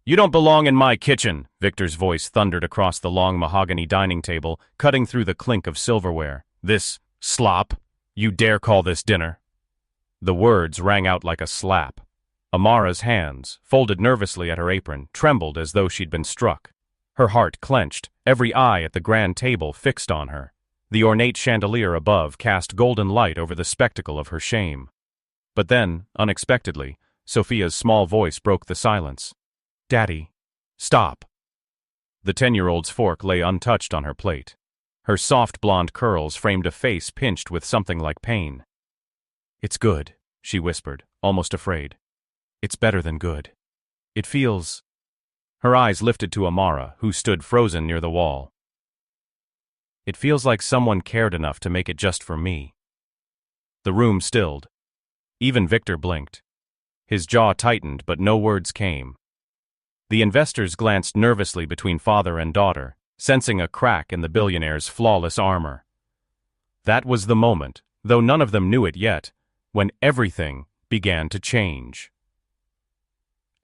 You don't belong in my kitchen, Victor's voice thundered across the long mahogany dining table, cutting through the clink of silverware. This slop? You dare call this dinner? The words rang out like a slap. Amara's hands, folded nervously at her apron, trembled as though she'd been struck. Her heart clenched, every eye at the grand table fixed on her. The ornate chandelier above cast golden light over the spectacle of her shame. But then, unexpectedly, Sophia's small voice broke the silence. Daddy, stop. The 10-year-old's fork lay untouched on her plate. Her soft blonde curls framed a face pinched with something like pain. It's good, she whispered, almost afraid. It's better than good. It feels... Her eyes lifted to Amara, who stood frozen near the wall. It feels like someone cared enough to make it just for me. The room stilled. Even Victor blinked. His jaw tightened, but no words came. The investors glanced nervously between father and daughter, sensing a crack in the billionaire's flawless armor. That was the moment, though none of them knew it yet, when everything began to change.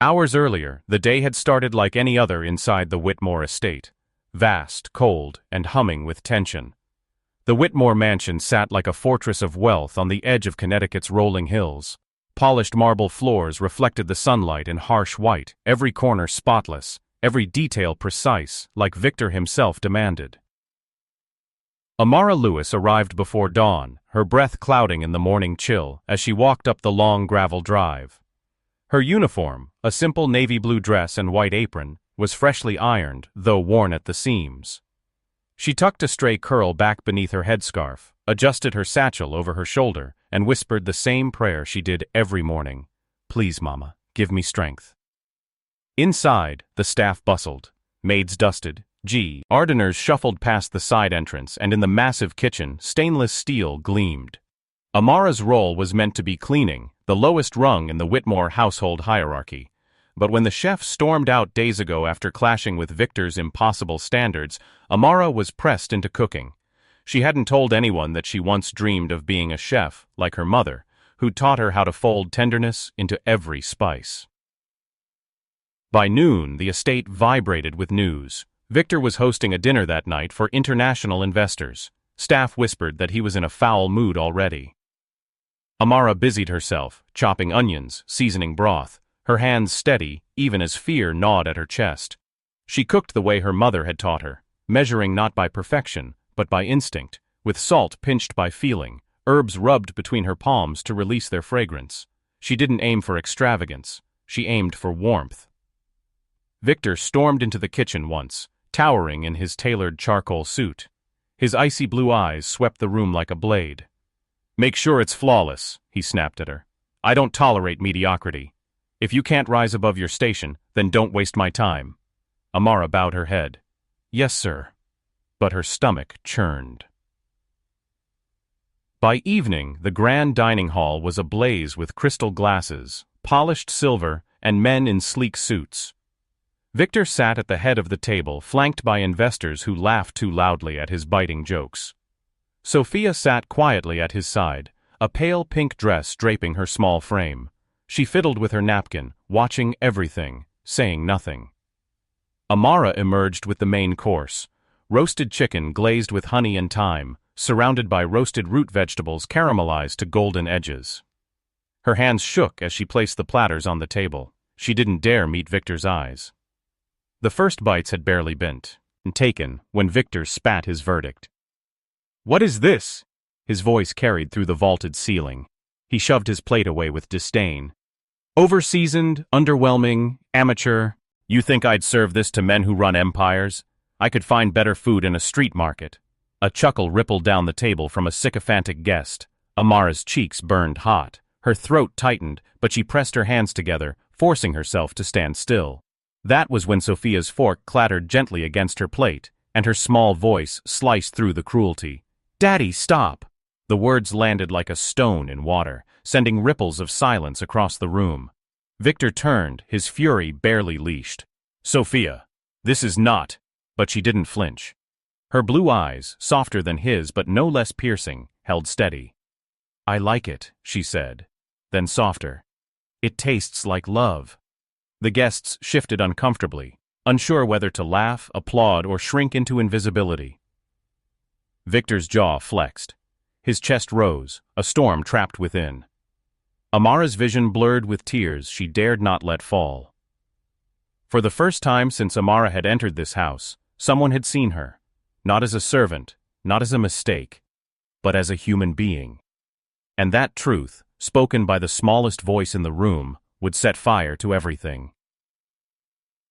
Hours earlier, the day had started like any other inside the Whitmore estate, vast, cold, and humming with tension. The Whitmore mansion sat like a fortress of wealth on the edge of Connecticut's rolling hills. Polished marble floors reflected the sunlight in harsh white, every corner spotless, every detail precise, like Victor himself demanded. Amara Lewis arrived before dawn, her breath clouding in the morning chill as she walked up the long gravel drive. Her uniform, a simple navy blue dress and white apron, was freshly ironed, though worn at the seams. She tucked a stray curl back beneath her headscarf, adjusted her satchel over her shoulder, and whispered the same prayer she did every morning. Please, Mama, give me strength. Inside, the staff bustled. Maids dusted. Gardeners shuffled past the side entrance, and in the massive kitchen, stainless steel gleamed. Amara's role was meant to be cleaning, the lowest rung in the Whitmore household hierarchy. But when the chef stormed out days ago after clashing with Victor's impossible standards, Amara was pressed into cooking. She hadn't told anyone that she once dreamed of being a chef, like her mother, who taught her how to fold tenderness into every spice. By noon, the estate vibrated with news. Victor was hosting a dinner that night for international investors. Staff whispered that he was in a foul mood already. Amara busied herself, chopping onions, seasoning broth, her hands steady, even as fear gnawed at her chest. She cooked the way her mother had taught her, measuring not by perfection, but by instinct, with salt pinched by feeling, herbs rubbed between her palms to release their fragrance. She didn't aim for extravagance, she aimed for warmth. Victor stormed into the kitchen once, towering in his tailored charcoal suit. His icy blue eyes swept the room like a blade. Make sure it's flawless, he snapped at her. I don't tolerate mediocrity. If you can't rise above your station, then don't waste my time. Amara bowed her head. Yes, sir. But her stomach churned. By evening, the grand dining hall was ablaze with crystal glasses, polished silver, and men in sleek suits. Victor sat at the head of the table, flanked by investors who laughed too loudly at his biting jokes. Sophia sat quietly at his side, a pale pink dress draping her small frame. She fiddled with her napkin, watching everything, saying nothing. Amara emerged with the main course, roasted chicken glazed with honey and thyme, surrounded by roasted root vegetables caramelized to golden edges. Her hands shook as she placed the platters on the table. She didn't dare meet Victor's eyes. The first bites had barely been taken when Victor spat his verdict. What is this? His voice carried through the vaulted ceiling. He shoved his plate away with disdain. Overseasoned, underwhelming, amateur. You think I'd serve this to men who run empires? I could find better food in a street market. A chuckle rippled down the table from a sycophantic guest. Amara's cheeks burned hot. Her throat tightened, but she pressed her hands together, forcing herself to stand still. That was when Sophia's fork clattered gently against her plate, and her small voice sliced through the cruelty. Daddy, stop! The words landed like a stone in water, sending ripples of silence across the room. Victor turned, his fury barely leashed. Sophia, this is not... But she didn't flinch. Her blue eyes, softer than his but no less piercing, held steady. I like it, she said. Then softer. It tastes like love. The guests shifted uncomfortably, unsure whether to laugh, applaud, or shrink into invisibility. Victor's jaw flexed. His chest rose, a storm trapped within. Amara's vision blurred with tears she dared not let fall. For the first time since Amara had entered this house, someone had seen her, not as a servant, not as a mistake, but as a human being. And that truth, spoken by the smallest voice in the room, would set fire to everything.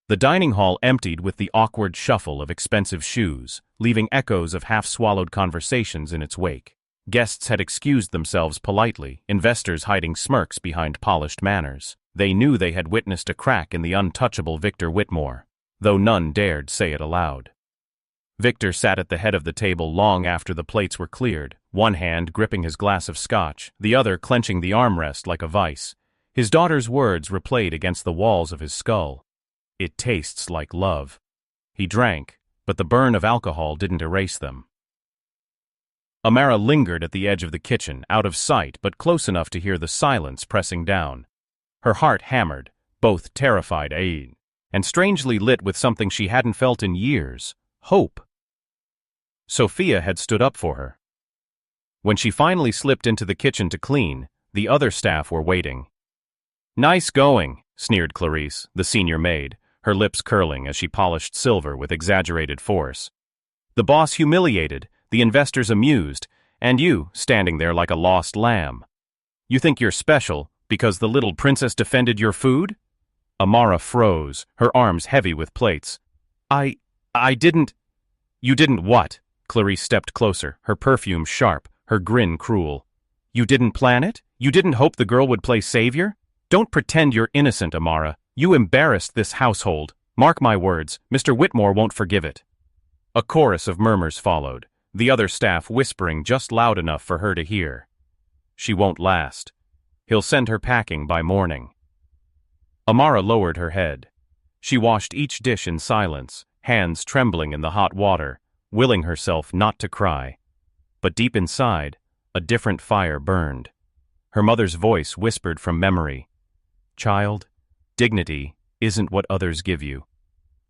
The dining hall emptied with the awkward shuffle of expensive shoes, leaving echoes of half-swallowed conversations in its wake. Guests had excused themselves politely, investors hiding smirks behind polished manners. They knew they had witnessed a crack in the untouchable Victor Whitmore, though none dared say it aloud. Victor sat at the head of the table long after the plates were cleared, one hand gripping his glass of scotch, the other clenching the armrest like a vice. His daughter's words replayed against the walls of his skull. "It tastes like love." He drank, but the burn of alcohol didn't erase them. Amara lingered at the edge of the kitchen, out of sight but close enough to hear the silence pressing down. Her heart hammered, both terrified and strangely lit with something she hadn't felt in years: hope. Sophia had stood up for her. When she finally slipped into the kitchen to clean, the other staff were waiting. "Nice going," sneered Clarice, the senior maid, her lips curling as she polished silver with exaggerated force. "The boss humiliated, the investors amused, and you standing there like a lost lamb. You think you're special because the little princess defended your food?" Amara froze, her arms heavy with plates. I didn't." "You didn't what?" Clarice stepped closer, her perfume sharp, her grin cruel. "You didn't plan it? You didn't hope the girl would play savior? Don't pretend you're innocent, Amara. You embarrassed this household. Mark my words, Mr. Whitmore won't forgive it." A chorus of murmurs followed, the other staff whispering just loud enough for her to hear. "She won't last. He'll send her packing by morning." Amara lowered her head. She washed each dish in silence, hands trembling in the hot water, willing herself not to cry. But deep inside, a different fire burned. Her mother's voice whispered from memory. "Child, dignity isn't what others give you.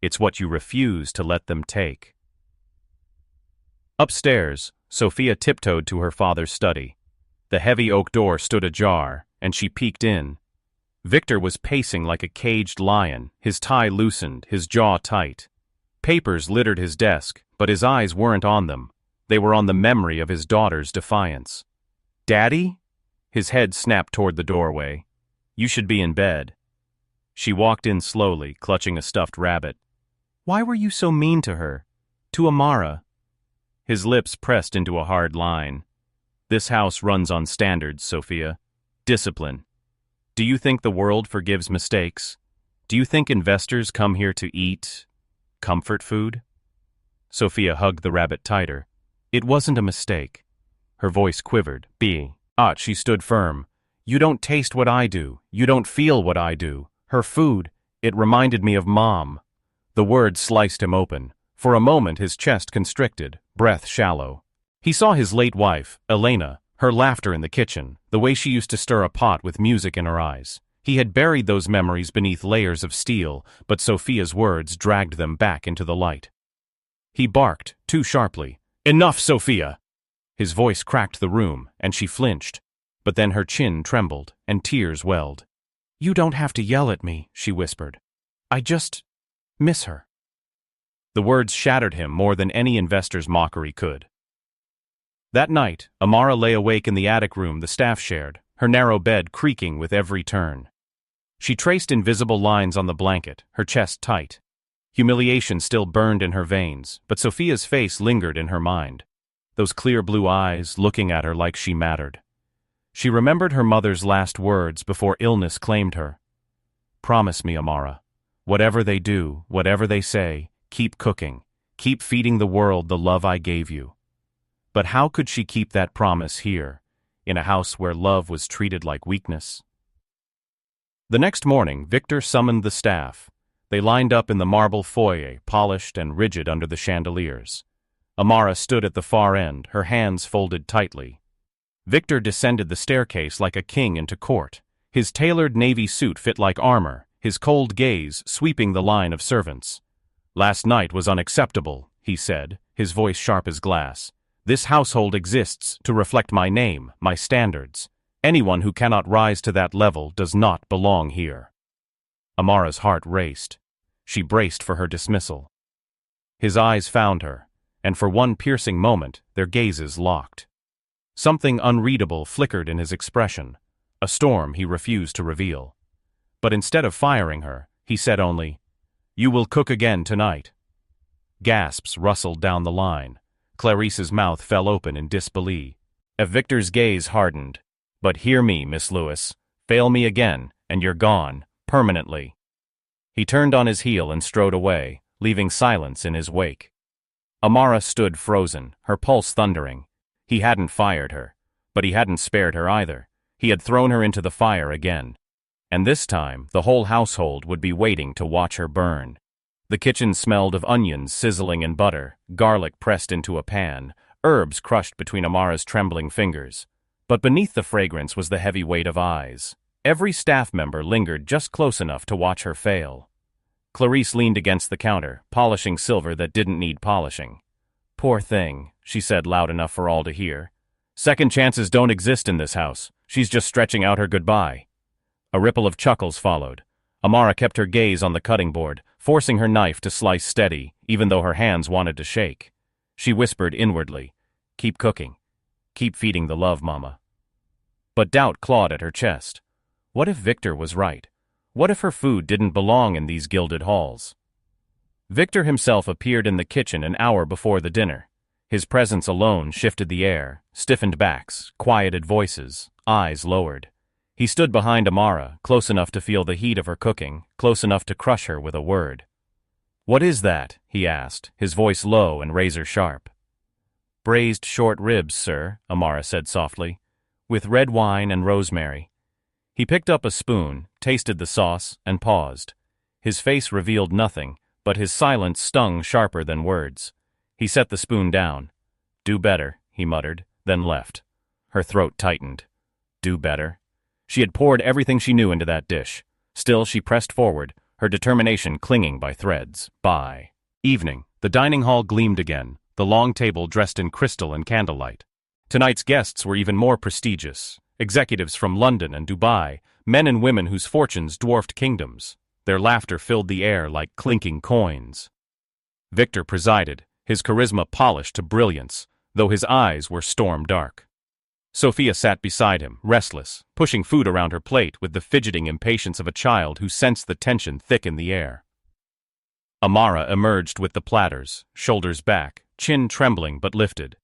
It's what you refuse to let them take." Upstairs, Sophia tiptoed to her father's study. The heavy oak door stood ajar, and she peeked in. Victor was pacing like a caged lion, his tie loosened, his jaw tight. Papers littered his desk, but his eyes weren't on them. They were on the memory of his daughter's defiance. "Daddy?" His head snapped toward the doorway. "You should be in bed." She walked in slowly, clutching a stuffed rabbit. "Why were you so mean to her? To Amara?" His lips pressed into a hard line. "This house runs on standards, Sophia. Discipline. Do you think the world forgives mistakes? Do you think investors come here to eat comfort food?" Sophia hugged the rabbit tighter. "It wasn't a mistake." Her voice quivered. She stood firm. "You don't taste what I do. You don't feel what I do. Her food, it reminded me of Mom." The words sliced him open. For a moment his chest constricted, breath shallow. He saw his late wife, Elena, her laughter in the kitchen, the way she used to stir a pot with music in her eyes. He had buried those memories beneath layers of steel, but Sophia's words dragged them back into the light. He barked, too sharply. "Enough, Sophia!" His voice cracked the room, and she flinched. But then her chin trembled, and tears welled. "You don't have to yell at me," she whispered. "I just miss her." The words shattered him more than any investor's mockery could. That night, Amara lay awake in the attic room the staff shared, her narrow bed creaking with every turn. She traced invisible lines on the blanket, her chest tight. Humiliation still burned in her veins, but Sophia's face lingered in her mind. Those clear blue eyes looking at her like she mattered. She remembered her mother's last words before illness claimed her. "Promise me, Amara. Whatever they do, whatever they say, keep cooking. Keep feeding the world the love I gave you." But how could she keep that promise here, in a house where love was treated like weakness? The next morning, Victor summoned the staff. They lined up in the marble foyer, polished and rigid under the chandeliers. Amara stood at the far end, her hands folded tightly. Victor descended the staircase like a king into court. His tailored navy suit fit like armor, his cold gaze sweeping the line of servants. "Last night was unacceptable," he said, his voice sharp as glass. "This household exists to reflect my name, my standards. Anyone who cannot rise to that level does not belong here." Amara's heart raced. She braced for her dismissal. His eyes found her, and for one piercing moment their gazes locked. Something unreadable flickered in his expression, a storm he refused to reveal. But instead of firing her, he said only, "You will cook again tonight." Gasps rustled down the line. Clarice's mouth fell open in disbelief. Victor's gaze hardened. "But hear me, Miss Lewis. Fail me again, and you're gone, permanently." He turned on his heel and strode away, leaving silence in his wake. Amara stood frozen, her pulse thundering. He hadn't fired her, but he hadn't spared her either. He had thrown her into the fire again. And this time, the whole household would be waiting to watch her burn. The kitchen smelled of onions sizzling in butter, garlic pressed into a pan, herbs crushed between Amara's trembling fingers. But beneath the fragrance was the heavy weight of eyes. Every staff member lingered just close enough to watch her fail. Clarice leaned against the counter, polishing silver that didn't need polishing. "Poor thing," she said loud enough for all to hear. "Second chances don't exist in this house. She's just stretching out her goodbye." A ripple of chuckles followed. Amara kept her gaze on the cutting board, forcing her knife to slice steady, even though her hands wanted to shake. She whispered inwardly, "Keep cooking. Keep feeding the love, Mama." But doubt clawed at her chest. What if Victor was right? What if her food didn't belong in these gilded halls? Victor himself appeared in the kitchen an hour before the dinner. His presence alone shifted the air, stiffened backs, quieted voices, eyes lowered. He stood behind Amara, close enough to feel the heat of her cooking, close enough to crush her with a word. "What is that?" he asked, his voice low and razor sharp. "Braised short ribs, sir," Amara said softly, "with red wine and rosemary." He picked up a spoon, tasted the sauce, and paused. His face revealed nothing, but his silence stung sharper than words. He set the spoon down. "Do better," he muttered, then left. Her throat tightened. Do better? She had poured everything she knew into that dish. Still, she pressed forward, her determination clinging by threads. By evening, the dining hall gleamed again, the long table dressed in crystal and candlelight. Tonight's guests were even more prestigious. Executives from London and Dubai, men and women whose fortunes dwarfed kingdoms. Their laughter filled the air like clinking coins. Victor presided, his charisma polished to brilliance, though his eyes were storm-dark. Sophia sat beside him, restless, pushing food around her plate with the fidgeting impatience of a child who sensed the tension thick in the air. Amara emerged with the platters, shoulders back, chin trembling but lifted.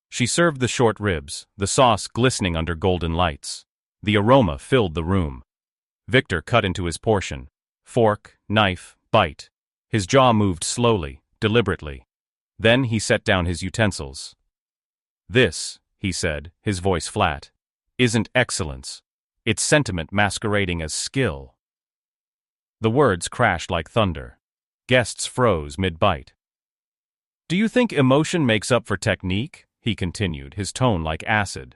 She served the short ribs, the sauce glistening under golden lights. The aroma filled the room. Victor cut into his portion. Fork, knife, bite. His jaw moved slowly, deliberately. Then he set down his utensils. "This," he said, his voice flat, "isn't excellence. It's sentiment masquerading as skill." The words crashed like thunder. Guests froze mid-bite. "Do you think emotion makes up for technique?" he continued, his tone like acid.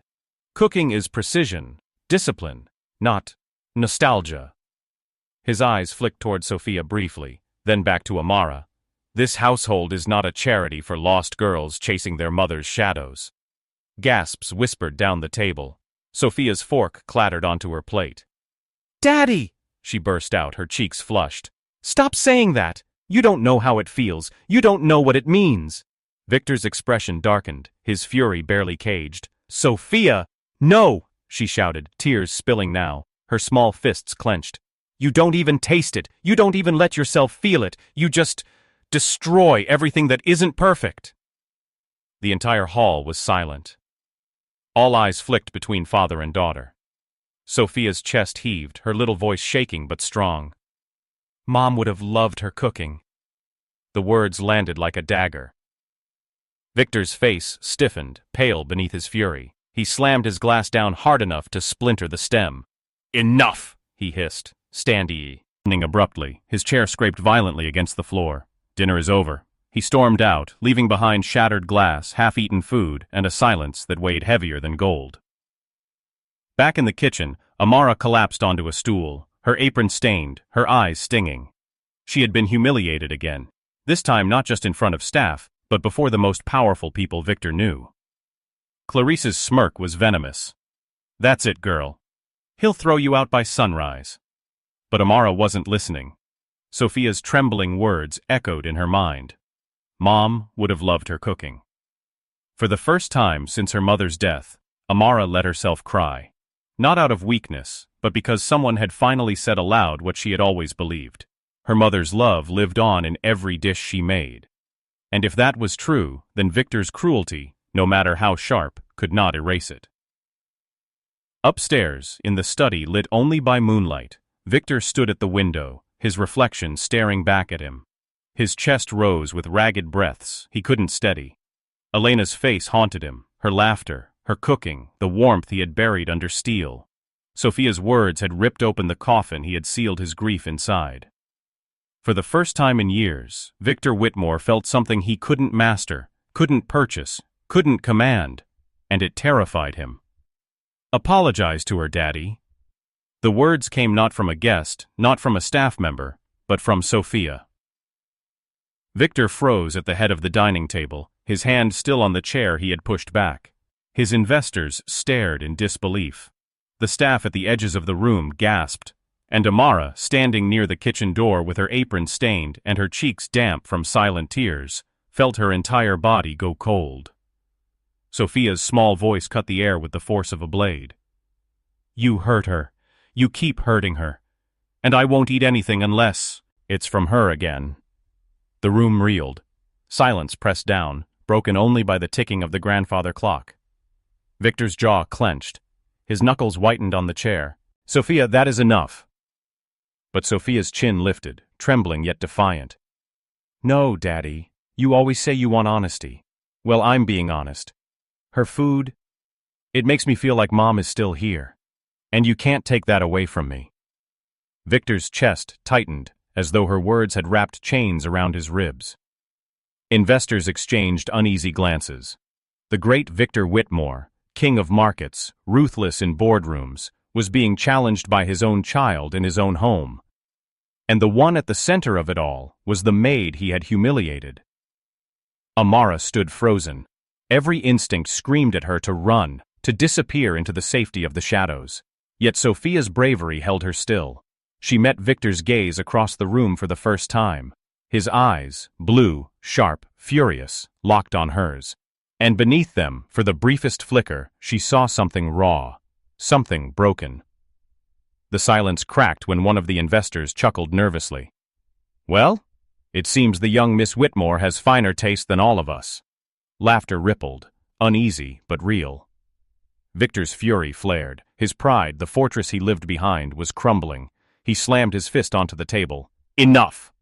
"Cooking is precision, discipline, not nostalgia." His eyes flicked toward Sophia briefly, then back to Amara. "This household is not a charity for lost girls chasing their mother's shadows." Gasps whispered down the table. Sophia's fork clattered onto her plate. "Daddy!" she burst out, her cheeks flushed. "Stop saying that! You don't know how it feels. You don't know what it means." Victor's expression darkened, his fury barely caged. "Sophia! No!" she shouted, tears spilling now, her small fists clenched. "You don't even taste it. You don't even let yourself feel it. You just destroy everything that isn't perfect." The entire hall was silent. All eyes flicked between father and daughter. Sophia's chest heaved, her little voice shaking but strong. "Mom would have loved her cooking." The words landed like a dagger. Victor's face stiffened, pale beneath his fury. He slammed his glass down hard enough to splinter the stem. "Enough!" he hissed, standing abruptly. His chair scraped violently against the floor. "Dinner is over." He stormed out, leaving behind shattered glass, half-eaten food, and a silence that weighed heavier than gold. Back in the kitchen, Amara collapsed onto a stool, her apron stained, her eyes stinging. She had been humiliated again, this time not just in front of staff, but before the most powerful people Victor knew. Clarice's smirk was venomous. "That's it, girl. He'll throw you out by sunrise." But Amara wasn't listening. Sophia's trembling words echoed in her mind. Mom would have loved her cooking. For the first time since her mother's death, Amara let herself cry. Not out of weakness, but because someone had finally said aloud what she had always believed. Her mother's love lived on in every dish she made. And if that was true, then Victor's cruelty, no matter how sharp, could not erase it. Upstairs, in the study lit only by moonlight, Victor stood at the window, his reflection staring back at him. His chest rose with ragged breaths he couldn't steady. Elena's face haunted him, her laughter, her cooking, the warmth he had buried under steel. Sophia's words had ripped open the coffin he had sealed his grief inside. For the first time in years, Victor Whitmore felt something he couldn't master, couldn't purchase, couldn't command, and it terrified him. "Apologize to her, Daddy." The words came not from a guest, not from a staff member, but from Sophia. Victor froze at the head of the dining table, his hand still on the chair he had pushed back. His investors stared in disbelief. The staff at the edges of the room gasped, and Amara, standing near the kitchen door with her apron stained and her cheeks damp from silent tears, felt her entire body go cold. Sophia's small voice cut the air with the force of a blade. "You hurt her. You keep hurting her. And I won't eat anything unless it's from her again." The room reeled. Silence pressed down, broken only by the ticking of the grandfather clock. Victor's jaw clenched. His knuckles whitened on the chair. "Sophia, that is enough." But Sophia's chin lifted, trembling yet defiant. "No, Daddy. You always say you want honesty. Well, I'm being honest. Her food, it makes me feel like Mom is still here. And you can't take that away from me." Victor's chest tightened, as though her words had wrapped chains around his ribs. Investors exchanged uneasy glances. The great Victor Whitmore, king of markets, ruthless in boardrooms, was being challenged by his own child in his own home. And the one at the center of it all was the maid he had humiliated. Amara stood frozen. Every instinct screamed at her to run, to disappear into the safety of the shadows. Yet Sophia's bravery held her still. She met Victor's gaze across the room for the first time. His eyes, blue, sharp, furious, locked on hers. And beneath them, for the briefest flicker, she saw something raw, something broken. The silence cracked when one of the investors chuckled nervously. "Well, it seems the young Miss Whitmore has finer taste than all of us." Laughter rippled, uneasy but real. Victor's fury flared. His pride, the fortress he lived behind, was crumbling. He slammed his fist onto the table. "Enough!"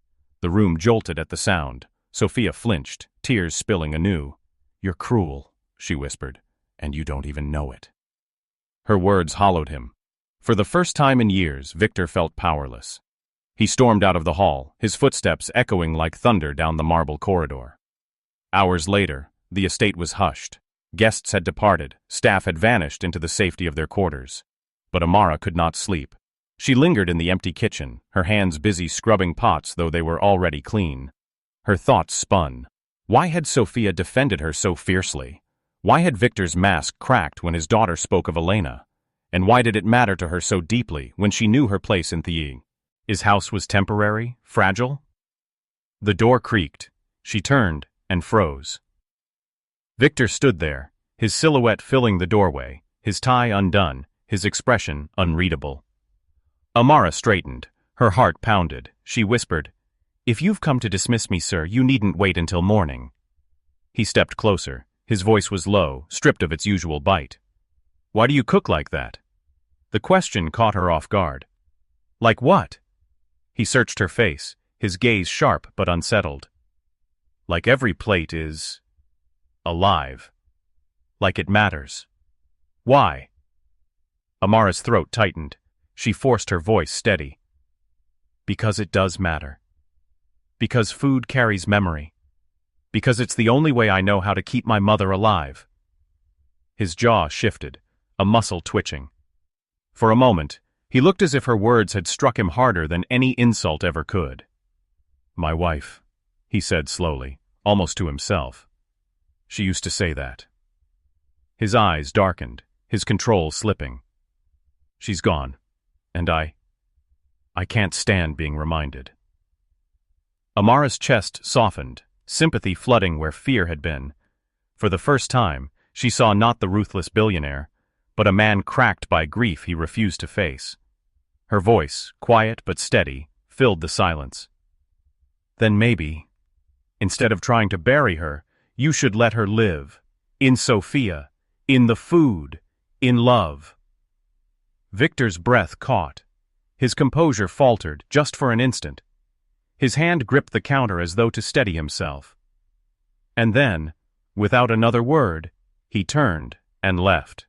The room jolted at the sound. Sophia flinched, tears spilling anew. "You're cruel," she whispered, "and you don't even know it." Her words hollowed him. For the first time in years, Victor felt powerless. He stormed out of the hall, his footsteps echoing like thunder down the marble corridor. Hours later, the estate was hushed. Guests had departed, staff had vanished into the safety of their quarters. But Amara could not sleep. She lingered in the empty kitchen, her hands busy scrubbing pots though they were already clean. Her thoughts spun. Why had Sophia defended her so fiercely? Why had Victor's mask cracked when his daughter spoke of Elena? And why did it matter to her so deeply when she knew her place in Thieng? His house was temporary, fragile? The door creaked. She turned and froze. Victor stood there, his silhouette filling the doorway, his tie undone, his expression unreadable. Amara straightened, her heart pounded. She whispered, "If you've come to dismiss me, sir, you needn't wait until morning." He stepped closer. His voice was low, stripped of its usual bite. "Why do you cook like that?" The question caught her off guard. "Like what?" He searched her face, his gaze sharp but unsettled. "Like every plate is alive. Like it matters." "Why?" Amara's throat tightened. She forced her voice steady. "Because it does matter. Because food carries memory. Because it's the only way I know how to keep my mother alive." His jaw shifted, a muscle twitching. For a moment, He looked as if her words had struck him harder than any insult ever could. "My wife," he said slowly, almost to himself. "She used to say that." His eyes darkened, his control slipping. "She's gone, and I can't stand being reminded." Amara's chest softened, sympathy flooding where fear had been. For the first time, she saw not the ruthless billionaire, but a man cracked by grief he refused to face. Her voice, quiet but steady, filled the silence. "Then maybe, instead of trying to bury her, you should let her live. In Sophia, in the food, in love." Victor's breath caught. His composure faltered, just for an instant. His hand gripped the counter as though to steady himself. And then, without another word, he turned and left.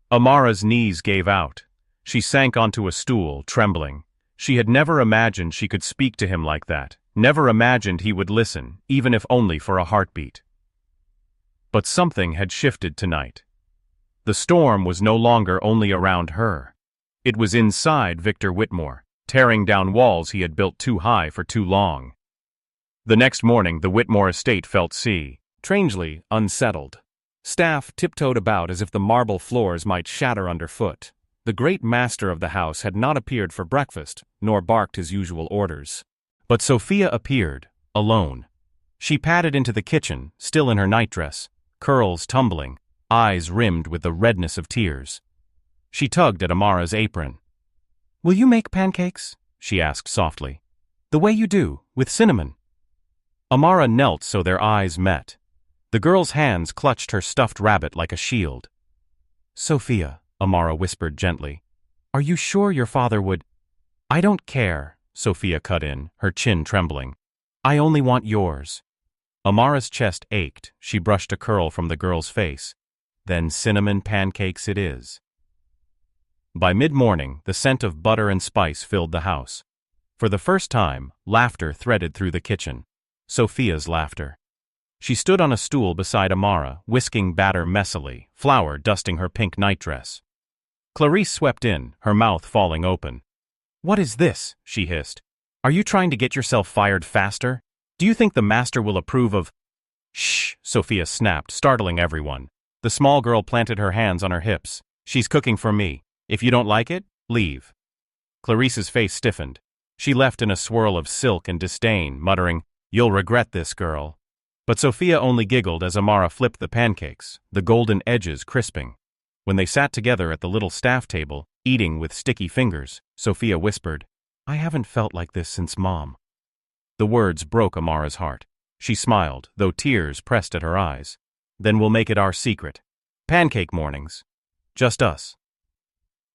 Amara's knees gave out. She sank onto a stool, trembling. She had never imagined she could speak to him like that, never imagined he would listen, even if only for a heartbeat. But something had shifted tonight. The storm was no longer only around her. It was inside Victor Whitmore, tearing down walls he had built too high for too long. The next morning, the Whitmore estate felt strangely unsettled. Staff tiptoed about as if the marble floors might shatter underfoot. The great master of the house had not appeared for breakfast, nor barked his usual orders. But Sophia appeared, alone. She padded into the kitchen, still in her nightdress, curls tumbling, eyes rimmed with the redness of tears. She tugged at Amara's apron. "Will you make pancakes?" she asked softly. "The way you do, with cinnamon." Amara knelt so their eyes met. The girl's hands clutched her stuffed rabbit like a shield. "Sophia," Amara whispered gently, "are you sure your father would—" "I don't care," Sophia cut in, her chin trembling. "I only want yours." Amara's chest ached. She brushed a curl from the girl's face. "Then cinnamon pancakes it is." By mid-morning, the scent of butter and spice filled the house. For the first time, laughter threaded through the kitchen. Sophia's laughter. She stood on a stool beside Amara, whisking batter messily, flour dusting her pink nightdress. Clarice swept in, her mouth falling open. "What is this?" she hissed. "Are you trying to get yourself fired faster? Do you think the master will approve of—" "Shh," Sophia snapped, startling everyone. The small girl planted her hands on her hips. "She's cooking for me. If you don't like it, leave." Clarice's face stiffened. She left in a swirl of silk and disdain, muttering, "You'll regret this, girl." But Sophia only giggled as Amara flipped the pancakes, the golden edges crisping. When they sat together at the little staff table, eating with sticky fingers, Sophia whispered, "I haven't felt like this since Mom." The words broke Amara's heart. She smiled, though tears pressed at her eyes. "Then we'll make it our secret. Pancake mornings. Just us."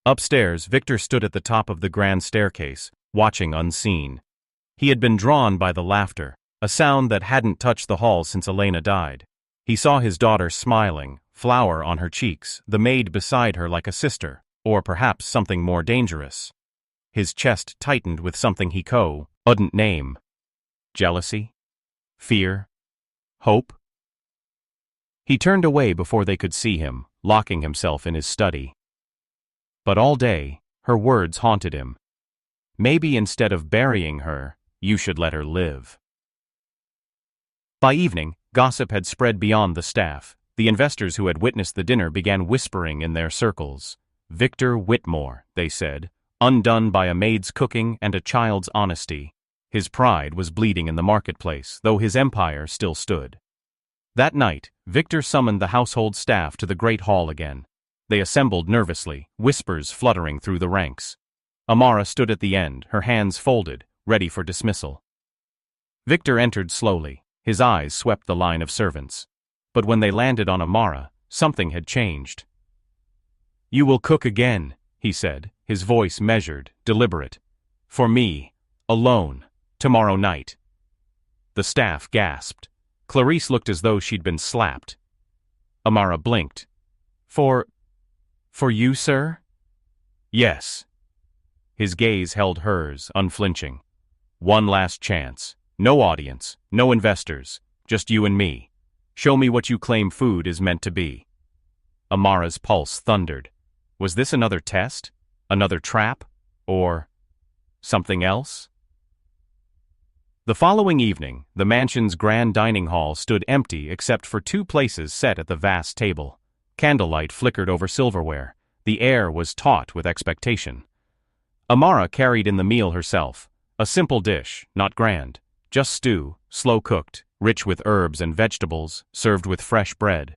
Upstairs, Victor stood at the top of the grand staircase, watching unseen. He had been drawn by the laughter, a sound that hadn't touched the hall since Elena died. He saw his daughter smiling, flour on her cheeks, the maid beside her like a sister, or perhaps something more dangerous. His chest tightened with something he couldn't name. Jealousy? Fear? Hope? He turned away before they could see him, locking himself in his study. But all day, her words haunted him. Maybe instead of burying her, you should let her live. By evening, gossip had spread beyond the staff. The investors who had witnessed the dinner began whispering in their circles. Victor Whitmore, they said, undone by a maid's cooking and a child's honesty. His pride was bleeding in the marketplace, though his empire still stood. That night, Victor summoned the household staff to the great hall again. They assembled nervously, whispers fluttering through the ranks. Amara stood at the end, her hands folded, ready for dismissal. Victor entered slowly. His eyes swept the line of servants. But when they landed on Amara, something had changed. "You will cook again," he said, his voice measured, deliberate. "For me, alone, tomorrow night." The staff gasped. Clarice looked as though she'd been slapped. Amara blinked. For you, sir?" "Yes." His gaze held hers, unflinching. "One last chance. No audience, no investors, just you and me. Show me what you claim food is meant to be." Amara's pulse thundered. Was this another test? Another trap? Or something else? The following evening, the mansion's grand dining hall stood empty except for two places set at the vast table. Candlelight flickered over silverware. The air was taut with expectation. Amara carried in the meal herself. A simple dish, not grand. Just stew, slow-cooked, rich with herbs and vegetables, served with fresh bread.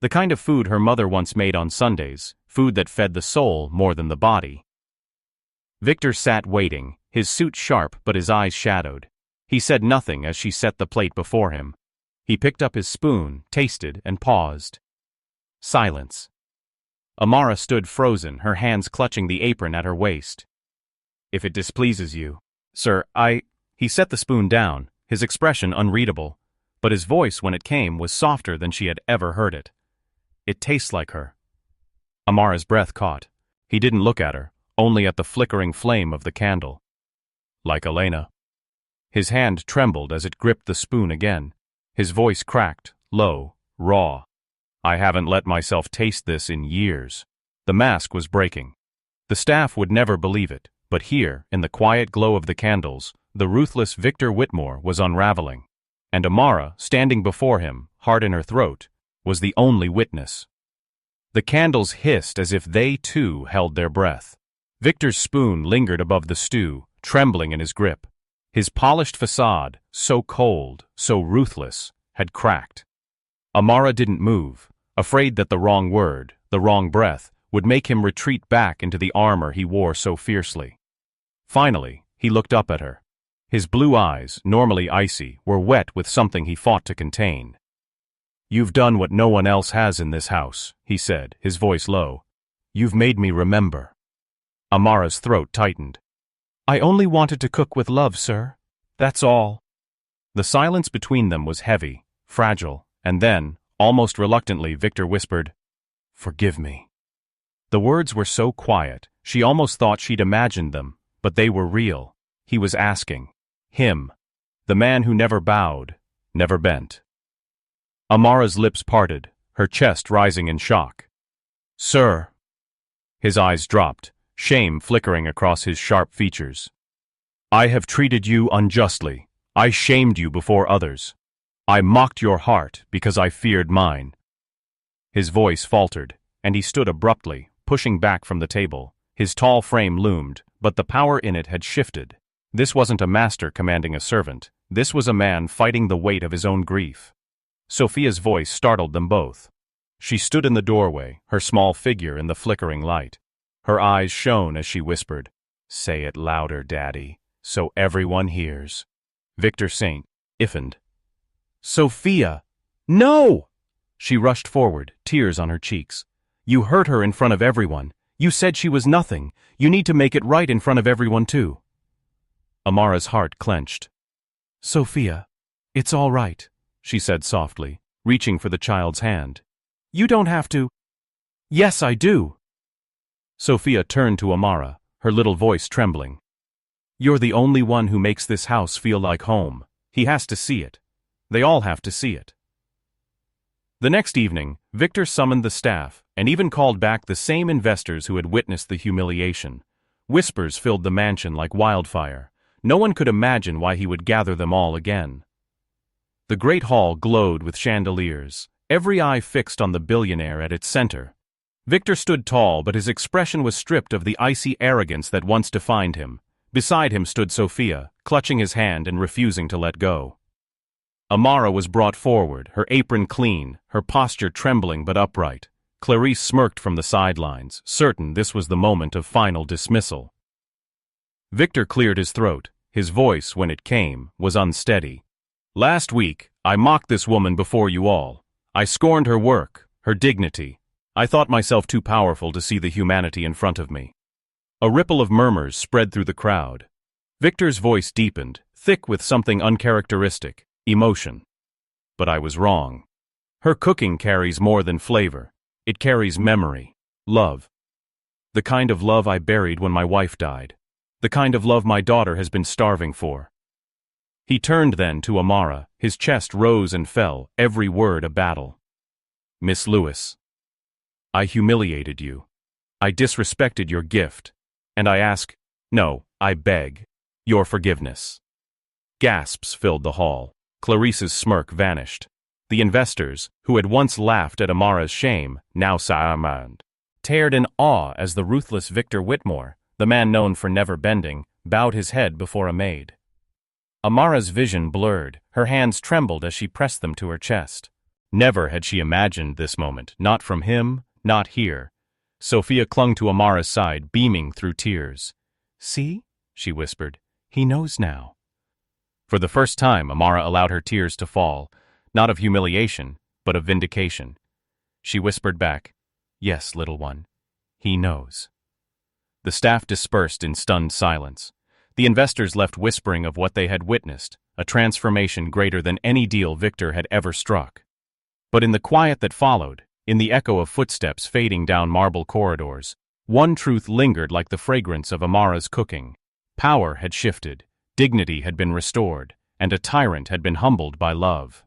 The kind of food her mother once made on Sundays, food that fed the soul more than the body. Victor sat waiting, his suit sharp but his eyes shadowed. He said nothing as she set the plate before him. He picked up his spoon, tasted, and paused. Silence. Amara stood frozen, her hands clutching the apron at her waist. "If it displeases you, sir, He set the spoon down, his expression unreadable, but his voice when it came was softer than she had ever heard it. "It tastes like her." Amara's breath caught. He didn't look at her, only at the flickering flame of the candle. "Like Elena." His hand trembled as it gripped the spoon again. His voice cracked, low, raw. "I haven't let myself taste this in years." The mask was breaking. The staff would never believe it, but here, in the quiet glow of the candles, the ruthless Victor Whitmore was unraveling. And Amara, standing before him, heart in her throat, was the only witness. The candles hissed as if they, too, held their breath. Victor's spoon lingered above the stew, trembling in his grip. His polished facade, so cold, so ruthless, had cracked. Amara didn't move, afraid that the wrong word, the wrong breath, would make him retreat back into the armor he wore so fiercely. Finally, he looked up at her. His blue eyes, normally icy, were wet with something he fought to contain. "You've done what no one else has in this house," he said, his voice low. "You've made me remember." Amara's throat tightened. "I only wanted to cook with love, sir. That's all." The silence between them was heavy, fragile, and then, almost reluctantly, Victor whispered, "Forgive me." The words were so quiet, she almost thought she'd imagined them, but they were real. He was asking. Him. The man who never bowed, never bent. Amara's lips parted, her chest rising in shock. "Sir." His eyes dropped, shame flickering across his sharp features. "I have treated you unjustly. I shamed you before others. I mocked your heart because I feared mine." His voice faltered, and he stood abruptly, pushing back from the table. His tall frame loomed, but the power in it had shifted. This wasn't a master commanding a servant. This was a man fighting the weight of his own grief. Sophia's voice startled them both. She stood in the doorway, her small figure in the flickering light. Her eyes shone as she whispered, "Say it louder, Daddy, so everyone hears." Victor stiffened. "Sophia! No!" She rushed forward, tears on her cheeks. "You hurt her in front of everyone. You said she was nothing. You need to make it right in front of everyone, too." Amara's heart clenched. "Sophia, it's all right," she said softly, reaching for the child's hand. "You don't have to." "Yes, I do." Sophia turned to Amara, her little voice trembling. "You're the only one who makes this house feel like home. He has to see it. They all have to see it." The next evening, Victor summoned the staff and even called back the same investors who had witnessed the humiliation. Whispers filled the mansion like wildfire. No one could imagine why he would gather them all again. The great hall glowed with chandeliers, every eye fixed on the billionaire at its center. Victor stood tall, but his expression was stripped of the icy arrogance that once defined him. Beside him stood Sophia, clutching his hand and refusing to let go. Amara was brought forward, her apron clean, her posture trembling but upright. Clarice smirked from the sidelines, certain this was the moment of final dismissal. Victor cleared his throat. His voice, when it came, was unsteady. "Last week, I mocked this woman before you all. I scorned her work, her dignity. I thought myself too powerful to see the humanity in front of me." A ripple of murmurs spread through the crowd. Victor's voice deepened, thick with something uncharacteristic, emotion. "But I was wrong. Her cooking carries more than flavor. It carries memory, love. The kind of love I buried when my wife died. The kind of love my daughter has been starving for." He turned then to Amara, his chest rose and fell, every word a battle. "Miss Lewis, I humiliated you. I disrespected your gift. And I ask, no, I beg, your forgiveness." Gasps filled the hall. Clarice's smirk vanished. The investors, who had once laughed at Amara's shame, now stared in awe as the ruthless Victor Whitmore, the man known for never bending, bowed his head before a maid. Amara's vision blurred, her hands trembled as she pressed them to her chest. Never had she imagined this moment, not from him, not here. Sophia clung to Amara's side, beaming through tears. "See?" she whispered. "He knows now." For the first time, Amara allowed her tears to fall, not of humiliation, but of vindication. She whispered back, "Yes, little one, he knows." The staff dispersed in stunned silence. The investors left whispering of what they had witnessed, a transformation greater than any deal Victor had ever struck. But in the quiet that followed, in the echo of footsteps fading down marble corridors, one truth lingered like the fragrance of Amara's cooking. Power had shifted, dignity had been restored, and a tyrant had been humbled by love.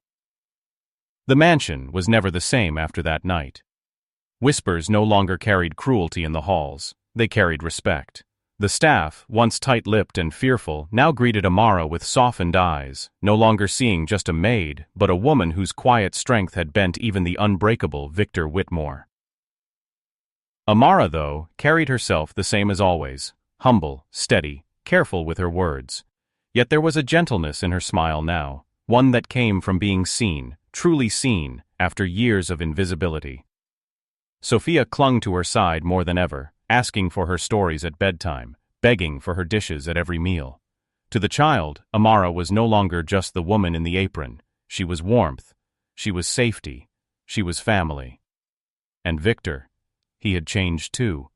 The mansion was never the same after that night. Whispers no longer carried cruelty in the halls, they carried respect. The staff, once tight-lipped and fearful, now greeted Amara with softened eyes, no longer seeing just a maid, but a woman whose quiet strength had bent even the unbreakable Victor Whitmore. Amara, though, carried herself the same as always, humble, steady, careful with her words. Yet there was a gentleness in her smile now, one that came from being seen, truly seen, after years of invisibility. Sophia clung to her side more than ever, asking for her stories at bedtime, begging for her dishes at every meal. To the child, Amara was no longer just the woman in the apron. She was warmth. She was safety. She was family. And Victor, he had changed too.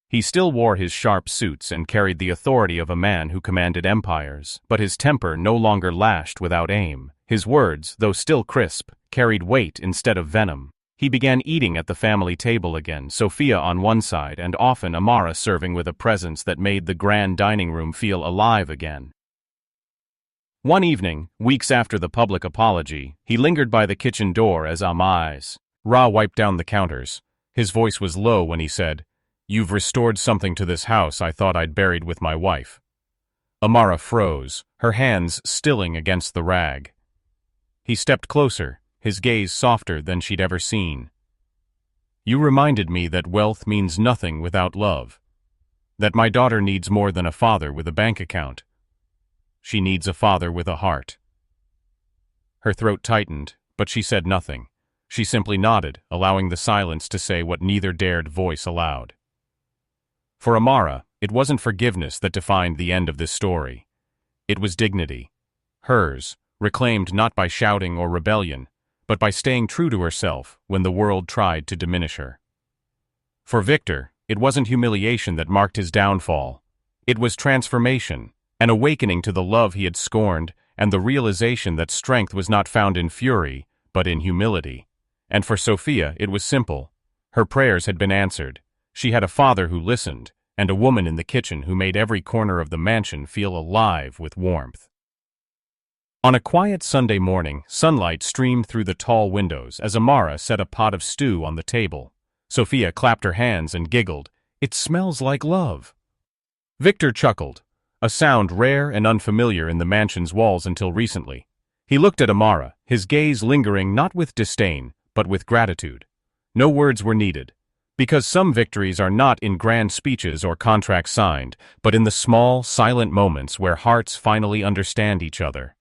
He still wore his sharp suits and carried the authority of a man who commanded empires, but his temper no longer lashed without aim. His words, though still crisp, carried weight instead of venom. He began eating at the family table again, Sophia on one side and often Amara serving with a presence that made the grand dining room feel alive again. One evening, weeks after the public apology, he lingered by the kitchen door as Ra wiped down the counters. His voice was low when he said, "You've restored something to this house I thought I'd buried with my wife." Amara froze, her hands stilling against the rag. He stepped closer, his gaze softer than she'd ever seen. "You reminded me that wealth means nothing without love. That my daughter needs more than a father with a bank account. She needs a father with a heart." Her throat tightened, but she said nothing. She simply nodded, allowing the silence to say what neither dared voice aloud. For Amara, it wasn't forgiveness that defined the end of this story. It was dignity. Hers, reclaimed not by shouting or rebellion, but by staying true to herself when the world tried to diminish her. For Victor, it wasn't humiliation that marked his downfall. It was transformation, an awakening to the love he had scorned, and the realization that strength was not found in fury, but in humility. And for Sophia, it was simple. Her prayers had been answered. She had a father who listened, and a woman in the kitchen who made every corner of the mansion feel alive with warmth. On a quiet Sunday morning, sunlight streamed through the tall windows as Amara set a pot of stew on the table. Sophia clapped her hands and giggled. "It smells like love." Victor chuckled, a sound rare and unfamiliar in the mansion's walls until recently. He looked at Amara, his gaze lingering not with disdain, but with gratitude. No words were needed, because some victories are not in grand speeches or contracts signed, but in the small, silent moments where hearts finally understand each other.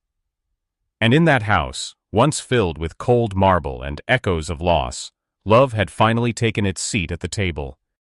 And in that house, once filled with cold marble and echoes of loss, love had finally taken its seat at the table.